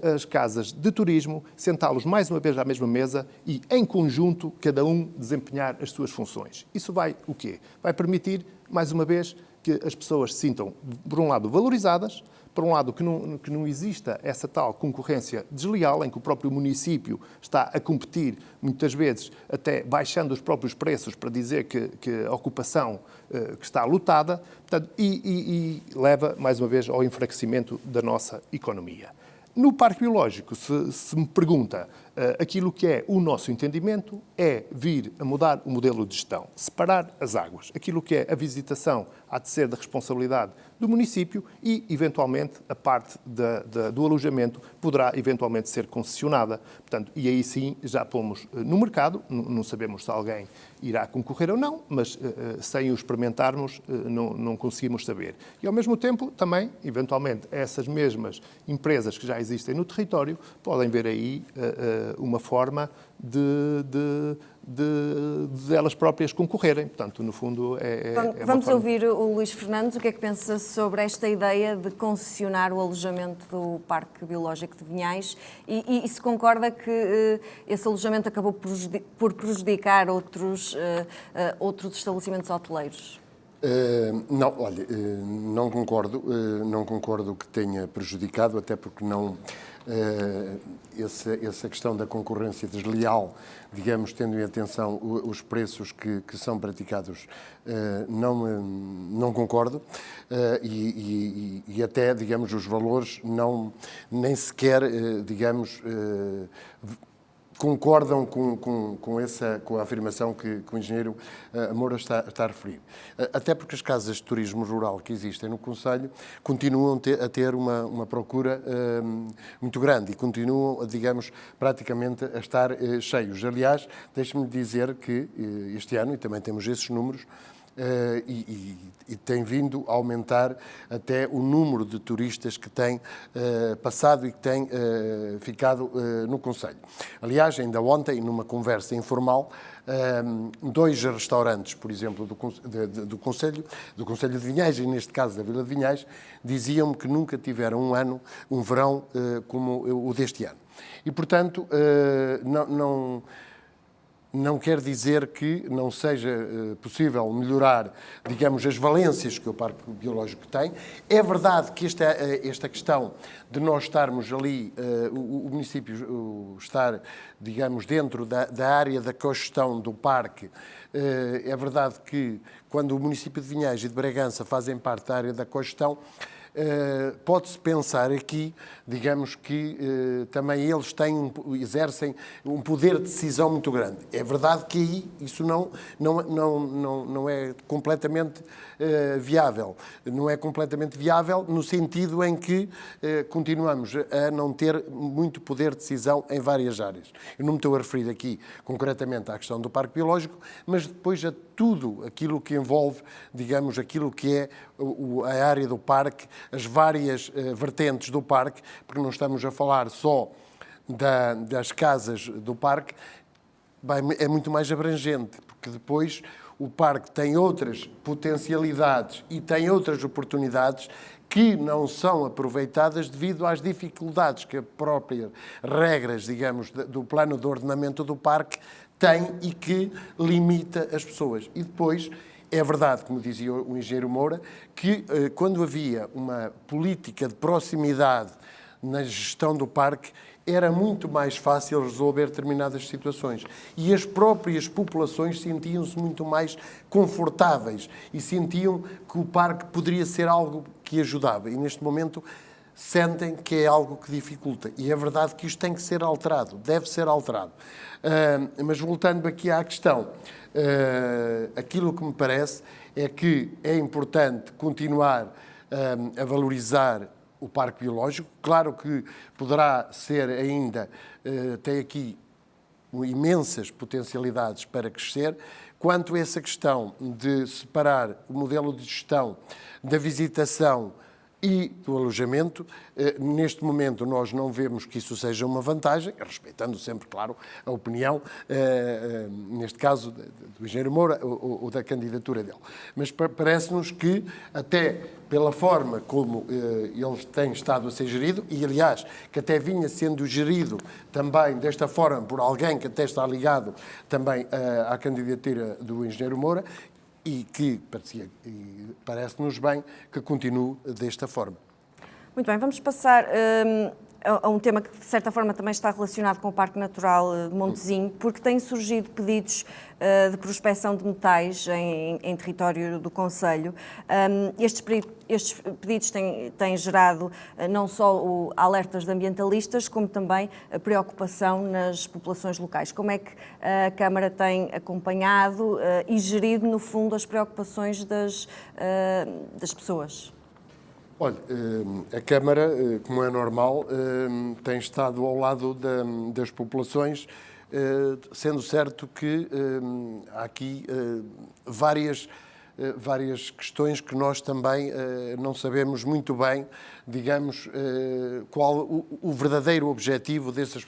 as casas de turismo, sentá-los mais uma vez à mesma mesa e, em conjunto, cada um desempenhar as suas funções. Isso vai o quê? Vai permitir, mais uma vez, que as pessoas se sintam, por um lado, valorizadas, por um lado, que não exista essa tal concorrência desleal, em que o próprio município está a competir, muitas vezes até baixando os próprios preços para dizer que a ocupação que está lotada, portanto, e leva, mais uma vez, ao enfraquecimento da nossa economia. No Parque Biológico, se me pergunta, aquilo que é o nosso entendimento é vir a mudar o modelo de gestão, separar as águas. Aquilo que é a visitação há de ser da responsabilidade do município e, eventualmente, a parte do alojamento poderá, eventualmente, ser concessionada. Portanto, e aí sim já pomos no mercado, não sabemos se alguém irá concorrer ou não, mas sem o experimentarmos não conseguimos saber. E, ao mesmo tempo, também, eventualmente, essas mesmas empresas que já existem no território podem ver aí uma forma de elas próprias concorrerem. Portanto, no fundo, Vamos ouvir o Luís Fernandes. O que é que pensa sobre esta ideia de concessionar o alojamento do Parque Biológico de Vinhais e se concorda que esse alojamento acabou por prejudicar outros estabelecimentos hoteleiros? Não, olha, não concordo que tenha prejudicado, até porque não essa questão da concorrência desleal, digamos, tendo em atenção os preços que são praticados, não concordo, e até, digamos, os valores nem sequer, digamos, concordam com a afirmação que o engenheiro Moura está a referir. Até porque as casas de turismo rural que existem no concelho continuam a ter uma procura muito grande e continuam, digamos, praticamente a estar cheios. Aliás, deixe-me dizer que este ano, e também temos esses números, e tem vindo a aumentar até o número de turistas que tem passado e que tem ficado no concelho. Aliás, ainda ontem, numa conversa informal, 2 restaurantes, por exemplo, do Concelho de Vinhais, e neste caso da Vila de Vinhais, diziam-me que nunca tiveram um verão como o deste ano. E, portanto, não quer dizer que não seja possível melhorar, digamos, as valências que o Parque Biológico tem. É verdade que esta questão de nós estarmos ali, o município estar, digamos, dentro da área da cogestão do parque, é verdade que quando o município de Vinhais e de Bragança fazem parte da área da cogestão, pode-se pensar aqui, digamos que também eles exercem um poder de decisão muito grande. É verdade que aí isso não é completamente viável. Não é completamente viável no sentido em que continuamos a não ter muito poder de decisão em várias áreas. Eu não me estou a referir aqui concretamente à questão do Parque Biológico, mas depois a tudo aquilo que envolve, digamos, aquilo que é a área do parque, as várias vertentes do parque, porque não estamos a falar só das casas do parque, é muito mais abrangente, porque depois o parque tem outras potencialidades e tem outras oportunidades que não são aproveitadas devido às dificuldades que as próprias regras, digamos, do plano de ordenamento do parque tem e que limita as pessoas. E depois, é verdade, como dizia o engenheiro Moura, que quando havia uma política de proximidade na gestão do parque, era muito mais fácil resolver determinadas situações. E as próprias populações sentiam-se muito mais confortáveis e sentiam que o parque poderia ser algo que ajudava. E neste momento sentem que é algo que dificulta. E é verdade que isto tem que ser alterado, deve ser alterado. Mas voltando aqui à questão, aquilo que me parece é que é importante continuar a valorizar o Parque Biológico. Claro que poderá ser ainda, tem aqui imensas potencialidades para crescer. Quanto a essa questão de separar o modelo de gestão da visitação e do alojamento, neste momento nós não vemos que isso seja uma vantagem, respeitando sempre, claro, a opinião, neste caso, do engenheiro Moura ou da candidatura dele. Mas parece-nos que, até pela forma como ele tem estado a ser gerido, e aliás, que até vinha sendo gerido também desta forma por alguém que até está ligado também à candidatura do engenheiro Moura, e que parece-nos bem que continue desta forma. Muito bem, vamos passar a um tema que, de certa forma, também está relacionado com o Parque Natural de Montezinho, porque têm surgido pedidos de prospecção de metais em território do concelho. Estes pedidos têm gerado não só alertas de ambientalistas, como também a preocupação nas populações locais. Como é que a Câmara tem acompanhado e gerido, no fundo, as preocupações das pessoas? Olha, a Câmara, como é normal, tem estado ao lado das populações, sendo certo que há aqui várias várias questões que nós também não sabemos muito bem, digamos, qual o verdadeiro objetivo dessas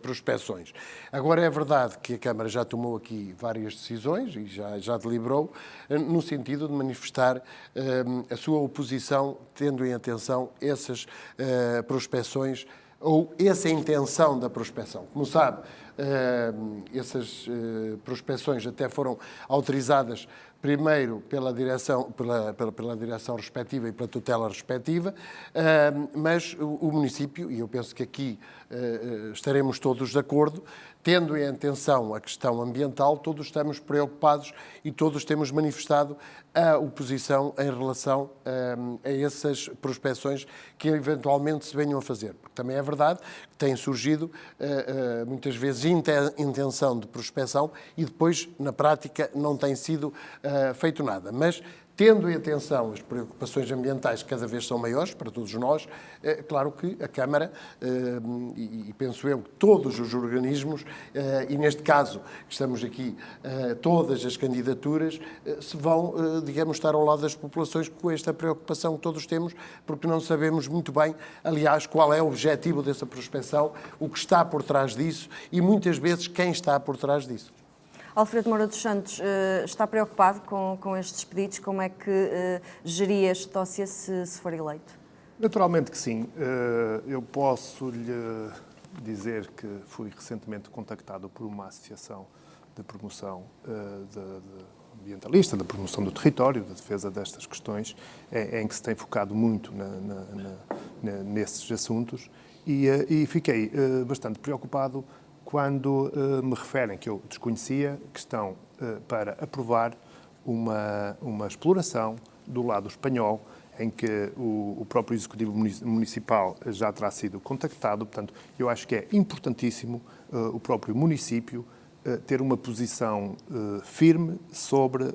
prospeções. Agora, é verdade que a Câmara já tomou aqui várias decisões e já deliberou no sentido de manifestar a sua oposição, tendo em atenção essas prospeções ou essa intenção da prospeção. Como sabe, essas prospeções até foram autorizadas primeiro pela direção respectiva e pela tutela respectiva, mas o município, e eu penso que aqui estaremos todos de acordo, tendo em atenção a questão ambiental, todos estamos preocupados e todos temos manifestado a oposição em relação a essas prospeções que eventualmente se venham a fazer. Porque também é verdade que tem surgido muitas vezes intenção de prospeção e depois, na prática, não tem sido feito nada. Mas, tendo em atenção as preocupações ambientais que cada vez são maiores para todos nós, é claro que a Câmara, e penso eu, todos os organismos, e neste caso estamos aqui, todas as candidaturas, se vão, digamos, estar ao lado das populações com esta preocupação que todos temos, porque não sabemos muito bem, aliás, qual é o objetivo dessa prospecção, o que está por trás disso e muitas vezes quem está por trás disso. Alfredo Moura dos Santos está preocupado com estes pedidos? Como é que geria este dossiê se for eleito? Naturalmente que sim. Eu posso lhe dizer que fui recentemente contactado por uma associação de promoção ambientalista, da promoção do território, da defesa destas questões, em que se tem focado muito nesses assuntos e fiquei bastante preocupado quando me referem, que eu desconhecia, que estão para aprovar uma exploração do lado espanhol, em que o próprio Executivo Municipal já terá sido contactado. Portanto, eu acho que é importantíssimo o próprio município ter uma posição firme sobre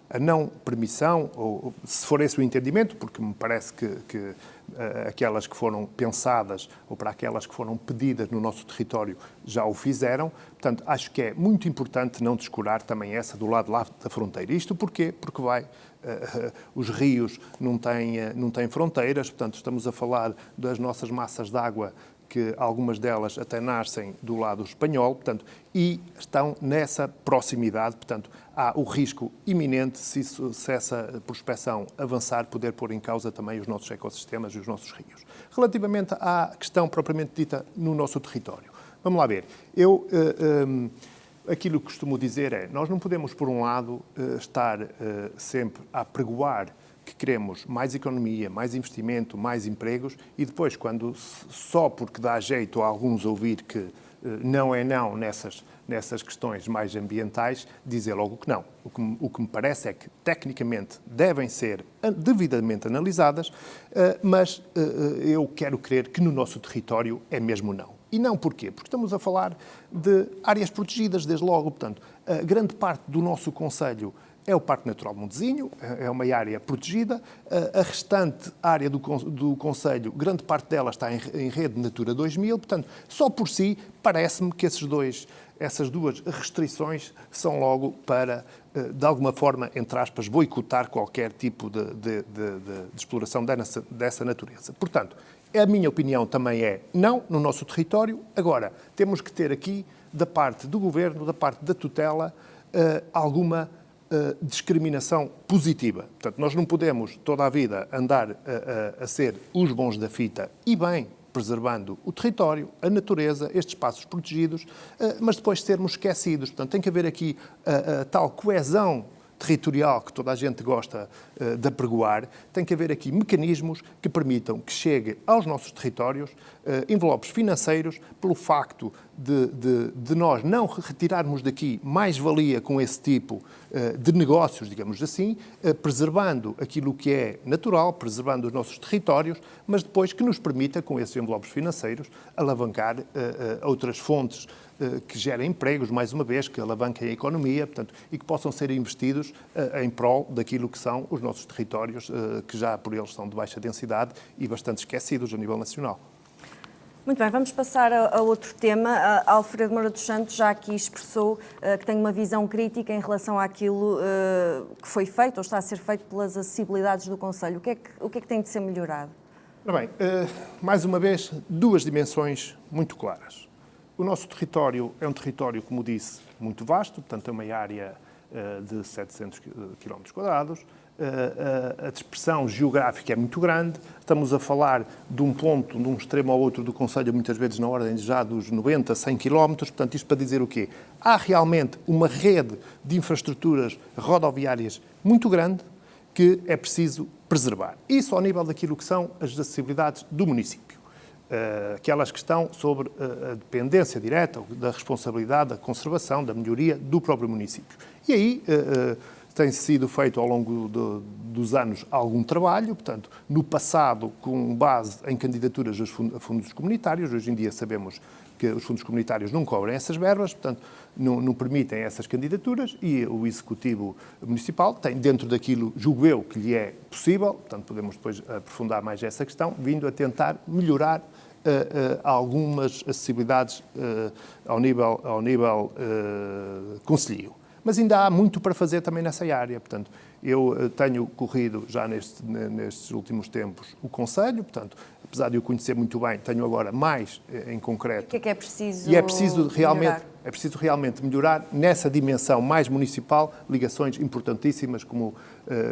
a não permissão, ou se for esse o entendimento, porque me parece que aquelas que foram pensadas ou para aquelas que foram pedidas no nosso território já o fizeram. Portanto, acho que é muito importante não descurar também essa do lado lá da fronteira. Isto porquê? Porque os rios não têm fronteiras, portanto, estamos a falar das nossas massas de água, que algumas delas até nascem do lado espanhol, portanto, e estão nessa proximidade, portanto, há o risco iminente, se essa prospecção avançar, poder pôr em causa também os nossos ecossistemas e os nossos rios. Relativamente à questão propriamente dita no nosso território, vamos lá ver. Aquilo que costumo dizer é, nós não podemos, por um lado, estar sempre a pregoar que queremos mais economia, mais investimento, mais empregos e depois, quando só porque dá jeito a alguns ouvir que não é não nessas questões mais ambientais, dizer logo que não. O que me parece é que, tecnicamente, devem ser devidamente analisadas, mas eu quero crer que no nosso território é mesmo não. E não porquê? Porque estamos a falar de áreas protegidas, desde logo. Portanto, a grande parte do nosso concelho é o Parque Natural Montezinho, é uma área protegida. A restante área do concelho, grande parte dela está em rede Natura 2000. Portanto, só por si, parece-me que essas duas restrições são logo para, de alguma forma, entre aspas, boicotar qualquer tipo de exploração dessa natureza. Portanto, a minha opinião também é não no nosso território. Agora, temos que ter aqui, da parte do Governo, da parte da tutela, alguma discriminação positiva. Portanto, nós não podemos toda a vida andar a ser os bons da fita e bem preservando o território, a natureza, estes espaços protegidos, mas depois sermos esquecidos. Portanto, tem que haver aqui a tal coesão territorial que toda a gente gosta de apregoar. Tem que haver aqui mecanismos que permitam que chegue aos nossos territórios envelopes financeiros pelo facto de nós não retirarmos daqui mais-valia com esse tipo de negócios, digamos assim, preservando aquilo que é natural, preservando os nossos territórios, mas depois que nos permita, com esses envelopes financeiros, alavancar outras fontes que gerem empregos, mais uma vez, que alavanquem a economia, portanto, e que possam ser investidos em prol daquilo que são os nossos territórios, que já por eles são de baixa densidade e bastante esquecidos a nível nacional. Muito bem, vamos passar a outro tema. Alfredo Moura dos Santos já aqui expressou que tem uma visão crítica em relação àquilo que foi feito ou está a ser feito pelas acessibilidades do Conselho. O que é que tem de ser melhorado? Ora bem, mais uma vez, duas dimensões muito claras. O nosso território é um território, como disse, muito vasto, portanto, é uma área de 700 km². A dispersão geográfica é muito grande. Estamos a falar de um ponto, de um extremo ao outro do Conselho, muitas vezes na ordem já dos 90, 100 km. Portanto, isto para dizer o quê? Há realmente uma rede de infraestruturas rodoviárias muito grande que é preciso preservar. Isso ao nível daquilo que são as acessibilidades do município. Aquelas que estão sobre a dependência direta, da responsabilidade, da conservação, da melhoria do próprio município. E aí tem sido feito ao longo dos anos algum trabalho, portanto, no passado com base em candidaturas a fundos comunitários. Hoje em dia sabemos que os fundos comunitários não cobrem essas verbas, portanto, não permitem essas candidaturas, e o Executivo Municipal tem, dentro daquilo, julgo eu, que lhe é possível, portanto, podemos depois aprofundar mais essa questão, vindo a tentar melhorar algumas acessibilidades ao nível concelhio. Mas ainda há muito para fazer também nessa área. Portanto, eu tenho corrido já nestes últimos tempos o Conselho, portanto, apesar de eu conhecer muito bem, tenho agora mais em concreto. O que é preciso E é preciso realmente melhorar nessa dimensão mais municipal, ligações importantíssimas, como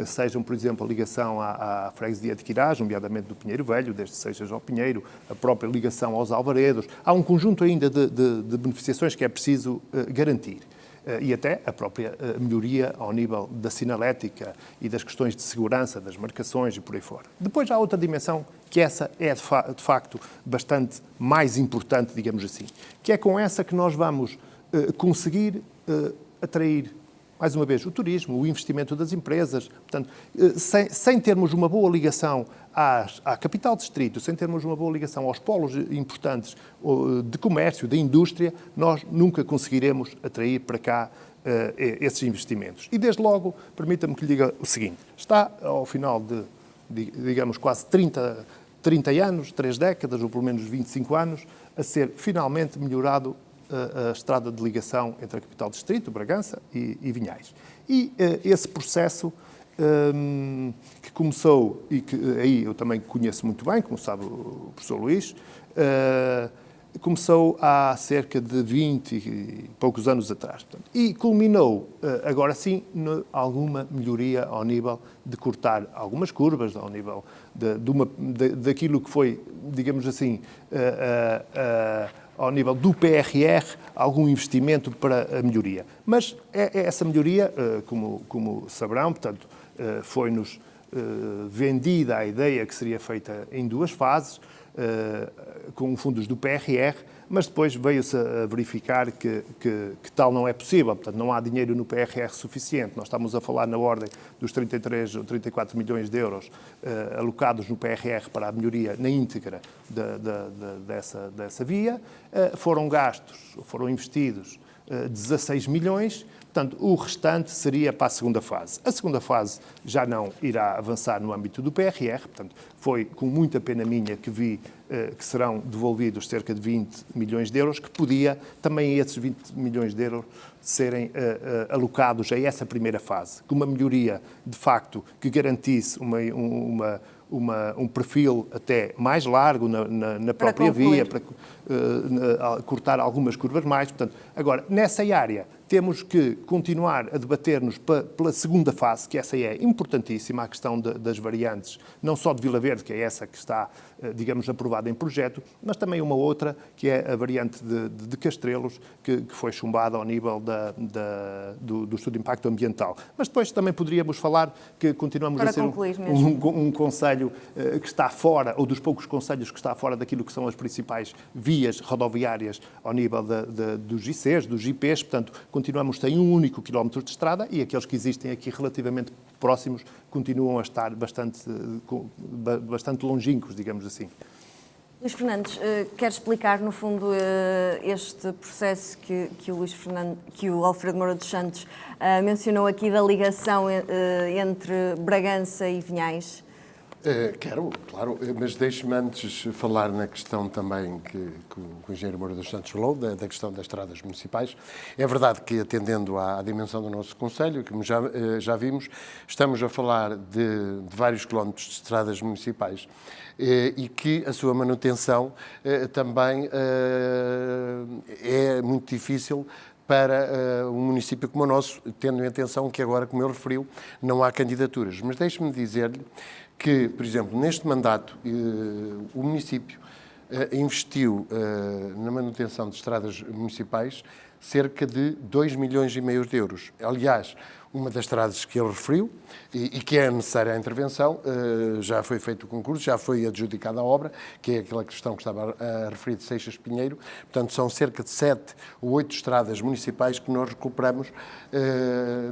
sejam, por exemplo, a ligação à freguesia de Quirás, nomeadamente do Pinheiro Velho, desde Seixas ao Pinheiro, a própria ligação aos Alvaredos. Há um conjunto ainda de beneficiações que é preciso garantir. E até a própria melhoria ao nível da sinalética e das questões de segurança, das marcações e por aí fora. Depois há outra dimensão, que essa é de facto bastante mais importante, digamos assim, que é com essa que nós vamos conseguir atrair, mais uma vez, o turismo, o investimento das empresas. Portanto, sem termos uma boa ligação à capital distrito, sem termos uma boa ligação aos polos importantes de comércio, da indústria, nós nunca conseguiremos atrair para cá esses investimentos. E, desde logo, permita-me que lhe diga o seguinte: está ao final de digamos, quase 30 anos, 3 décadas, ou pelo menos 25 anos, a ser finalmente melhorado a estrada de ligação entre a capital distrito, Bragança e Vinhais. E esse processo que começou, e que aí eu também conheço muito bem, como sabe o professor Luís, começou há cerca de 20 e poucos anos atrás. E culminou, agora sim, alguma melhoria ao nível de cortar algumas curvas, ao nível daquilo que foi, digamos assim, ao nível do PRR, algum investimento para a melhoria. Mas essa melhoria, como saberão, portanto, foi-nos vendida a ideia que seria feita em 2 fases, com fundos do PRR, mas depois veio-se a verificar que tal não é possível. Portanto, não há dinheiro no PRR suficiente. Nós estamos a falar na ordem dos 33 ou 34 milhões de euros alocados no PRR para a melhoria na íntegra dessa via. Foram investidos 16 milhões. Portanto, o restante seria para a segunda fase. A segunda fase já não irá avançar no âmbito do PRR, portanto, foi com muita pena minha que vi que serão devolvidos cerca de 20 milhões de euros, que podia também esses 20 milhões de euros serem alocados a essa primeira fase, com uma melhoria, de facto, que garantisse um perfil até mais largo na própria via, para cortar algumas curvas mais. Portanto, agora, nessa área, temos que continuar a debater-nos pela segunda fase, que essa é importantíssima, a questão das variantes, não só de Vila Verde, que é essa que está, digamos, aprovada em projeto, mas também uma outra, que é a variante de Castrelos, que foi chumbada ao nível do estudo de impacto ambiental. Mas depois também poderíamos falar que continuamos a ser um concelho que está fora, ou dos poucos concelhos que está fora daquilo que são as principais vias rodoviárias ao nível dos ICs, dos IPs, portanto, continuamos sem um único quilómetro de estrada, e aqueles que existem aqui relativamente próximos continuam a estar bastante longínquos, digamos assim. Luís Fernandes, quer explicar, no fundo, este processo que o Alfredo Moura dos Santos mencionou aqui, da ligação entre Bragança e Vinhais? Quero, claro, mas deixe-me antes falar na questão também que o engenheiro Moura dos Santos falou, da questão das estradas municipais. É verdade que, atendendo à dimensão do nosso Conselho, como já vimos, estamos a falar de vários quilómetros de estradas municipais e que a sua manutenção também é muito difícil para um município como o nosso, tendo em atenção que agora, como ele referiu, não há candidaturas. Mas deixe-me dizer-lhe que, por exemplo, neste mandato, o município investiu na manutenção de estradas municipais cerca de 2,5 milhões de euros. Aliás, uma das estradas que ele referiu e que é necessária a intervenção, já foi feito o concurso, já foi adjudicada a obra, que é aquela questão que estava a referir de Seixas Pinheiro. Portanto, são cerca de 7 ou 8 estradas municipais que nós recuperamos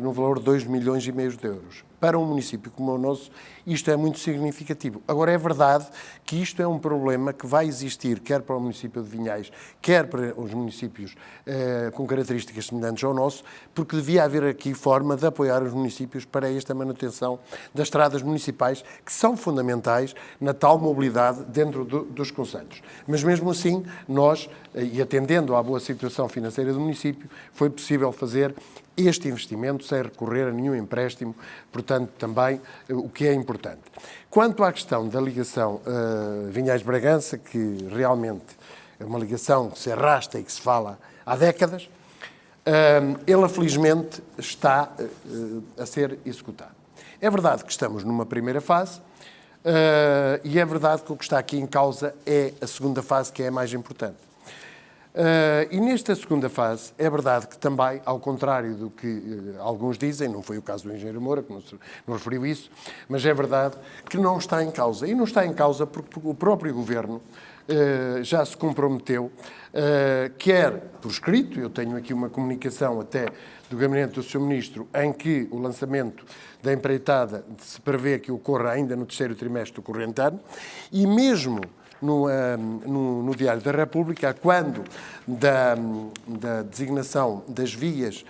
no valor de 2,5 milhões de euros. Para um município como o nosso, isto é muito significativo. Agora, é verdade que isto é um problema que vai existir, quer para o município de Vinhais, quer para os municípios com características semelhantes ao nosso, porque devia haver aqui forma de apoiar os municípios para esta manutenção das estradas municipais, que são fundamentais na tal mobilidade dentro dos concelhos. Mas mesmo assim, nós, e atendendo à boa situação financeira do município, foi possível fazer este investimento sem recorrer a nenhum empréstimo, portanto, também o que é importante. Quanto à questão da ligação Vinhais-Bragança, que realmente é uma ligação que se arrasta e que se fala há décadas, ela felizmente está a ser executada. É verdade que estamos numa primeira fase e é verdade que o que está aqui em causa é a segunda fase, que é a mais importante. E nesta segunda fase, é verdade que também, ao contrário do que alguns dizem, não foi o caso do engenheiro Moura, que não referiu isso, mas é verdade que não está em causa. E não está em causa porque o próprio Governo já se comprometeu, quer por escrito, eu tenho aqui uma comunicação até do Gabinete do Sr. Ministro, em que o lançamento da empreitada se prevê que ocorra ainda no terceiro trimestre do corrente ano, e mesmo no Diário da República, quando da designação das vias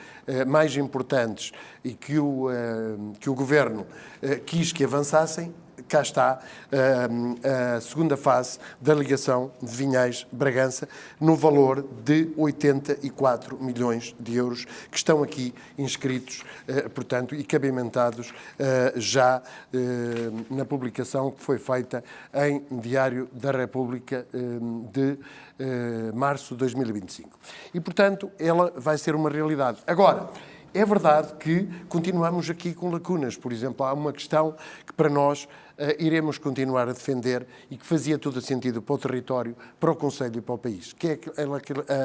mais importantes e que o Governo quis que avançassem, cá está a segunda fase da ligação de Vinhais-Bragança, no valor de 84 milhões de euros, que estão aqui inscritos, portanto, e cabimentados já na publicação que foi feita em Diário da República de março de 2025. E, portanto, ela vai ser uma realidade. Agora, é verdade que continuamos aqui com lacunas. Por exemplo, há uma questão que para nós iremos continuar a defender e que fazia todo o sentido para o território, para o Conselho e para o país, que é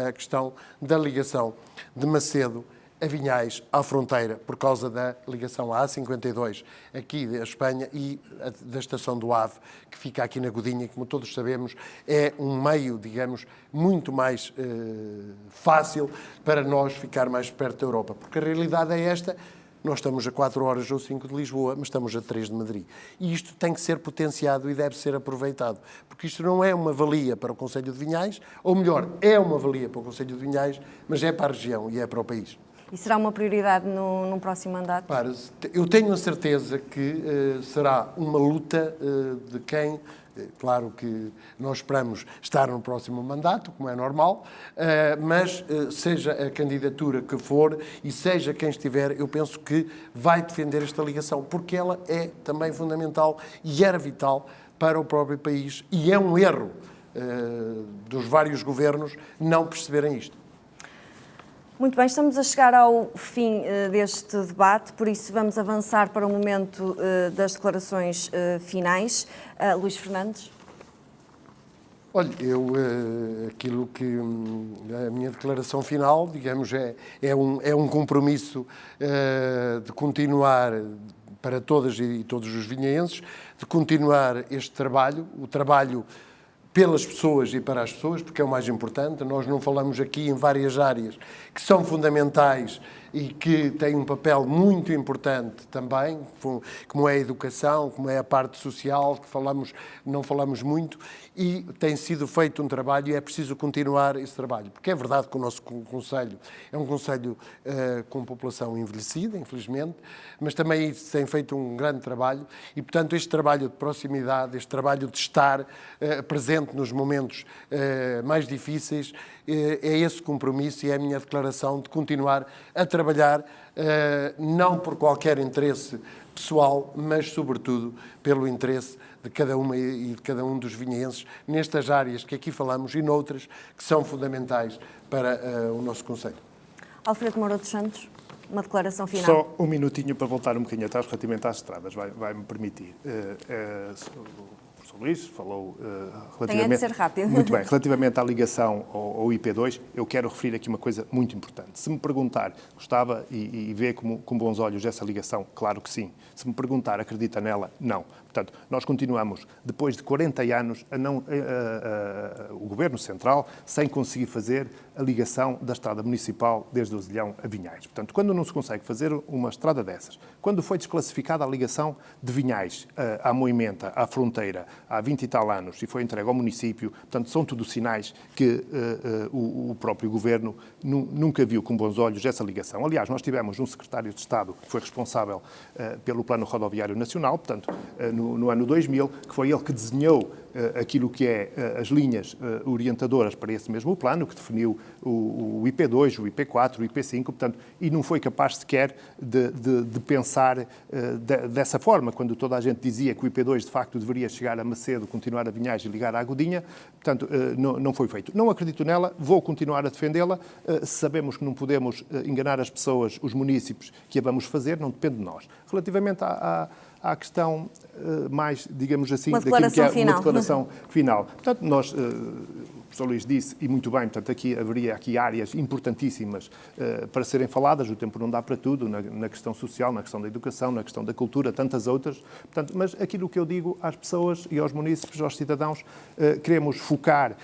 a questão da ligação de Macedo a Vinhais, à fronteira, por causa da ligação à A52 aqui da Espanha e da estação do Ave, que fica aqui na Godinha, que, como todos sabemos, é um meio, digamos, muito mais fácil para nós ficar mais perto da Europa. Porque a realidade é esta: nós estamos a 4 horas ou 5 de Lisboa, mas estamos a 3 de Madrid. E isto tem que ser potenciado e deve ser aproveitado, porque isto não é uma valia para o Conselho de Vinhais, ou melhor, é uma valia para o Conselho de Vinhais, mas é para a região e é para o país. E será uma prioridade num próximo mandato? Eu tenho a certeza que será uma luta de quem... Claro que nós esperamos estar no próximo mandato, como é normal, mas seja a candidatura que for e seja quem estiver, eu penso que vai defender esta ligação, porque ela é também fundamental e era vital para o próprio país. E é um erro dos vários governos não perceberem isto. Muito bem, estamos a chegar ao fim deste debate, por isso vamos avançar para o momento das declarações finais. Luís Fernandes. Olha, aquilo que a minha declaração final, digamos, é um compromisso de continuar para todas e todos os vinhaenses, de continuar este trabalho, o trabalho pelas pessoas e para as pessoas, porque é o mais importante. Nós não falamos aqui em várias áreas que são fundamentais e que tem um papel muito importante também, como é a educação, como é a parte social, que não falamos muito, e tem sido feito um trabalho e é preciso continuar esse trabalho, porque é verdade que o nosso concelho é um concelho com população envelhecida, infelizmente, mas também tem feito um grande trabalho e, portanto, este trabalho de proximidade, este trabalho de estar presente nos momentos mais difíceis, é esse compromisso e é a minha declaração de continuar a trabalhar, não por qualquer interesse pessoal, mas, sobretudo, pelo interesse de cada uma e de cada um dos vinhaenses nestas áreas que aqui falamos e noutras que são fundamentais para o nosso concelho. Alfredo Moura dos Santos, uma declaração final. Só um minutinho para voltar um bocadinho atrás relativamente às estradas, vai-me permitir. O professor Luís falou relativamente... Tem de ser rápido. Muito bem. Relativamente à ligação ao IP2, eu quero referir aqui uma coisa muito importante. Se me perguntar, gostava e vê com bons olhos essa ligação? Claro que sim. Se me perguntar, acredita nela? Não. Portanto, nós continuamos, depois de 40 anos, o Governo Central sem conseguir fazer a ligação da estrada municipal desde Ozilhão a Vinhais. Portanto, quando não se consegue fazer uma estrada dessas, quando foi desclassificada a ligação de Vinhais à Moimenta, à fronteira, há 20 e tal anos, e foi entregue ao município, portanto, são tudo sinais que o próprio Governo nunca viu com bons olhos essa ligação. Aliás, nós tivemos um secretário de Estado que foi responsável pelo Plano Rodoviário Nacional, portanto, no ano 2000, que foi ele que desenhou aquilo que é as linhas orientadoras para esse mesmo plano, que definiu o IP2, o IP4, o IP5, portanto, e não foi capaz sequer de pensar dessa forma, quando toda a gente dizia que o IP2 de facto deveria chegar a Macedo, continuar a Vinhais e ligar à Godinha, portanto, não foi feito. Não acredito nela, vou continuar a defendê-la, sabemos que não podemos enganar as pessoas, os munícipes, que a vamos fazer, não depende de nós. Relativamente à questão mais, digamos assim, daquilo que é uma declaração final. Portanto, nós, o professor Luís disse, e muito bem, portanto, haveria aqui áreas importantíssimas para serem faladas, o tempo não dá para tudo, na questão social, na questão da educação, na questão da cultura, tantas outras. Portanto, mas aquilo que eu digo às pessoas e aos munícipes, aos cidadãos, queremos focar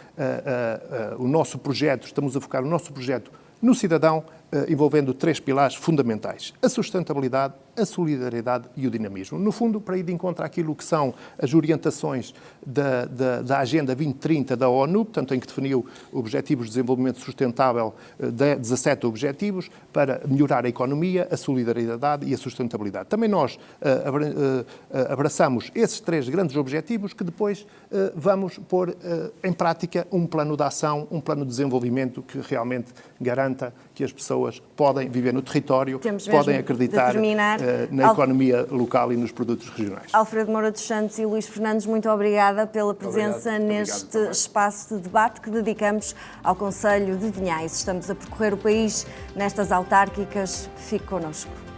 o nosso projeto, estamos a focar o nosso projeto no cidadão, envolvendo 3 pilares fundamentais: a sustentabilidade, a solidariedade e o dinamismo. No fundo, para ir de encontro àquilo que são as orientações da Agenda 2030 da ONU, portanto, em que definiu Objetivos de Desenvolvimento Sustentável, 17 objetivos, para melhorar a economia, a solidariedade e a sustentabilidade. Também nós abraçamos esses 3 grandes objetivos que depois vamos pôr em prática um plano de ação, um plano de desenvolvimento que realmente garanta que as pessoas podem viver no território, podem acreditar na economia local e nos produtos regionais. Alfredo Moura dos Santos e Luís Fernandes, muito obrigada pela presença neste espaço de debate que dedicamos ao Concelho de Vinhais. Estamos a percorrer o país nestas autárquicas. Fique connosco.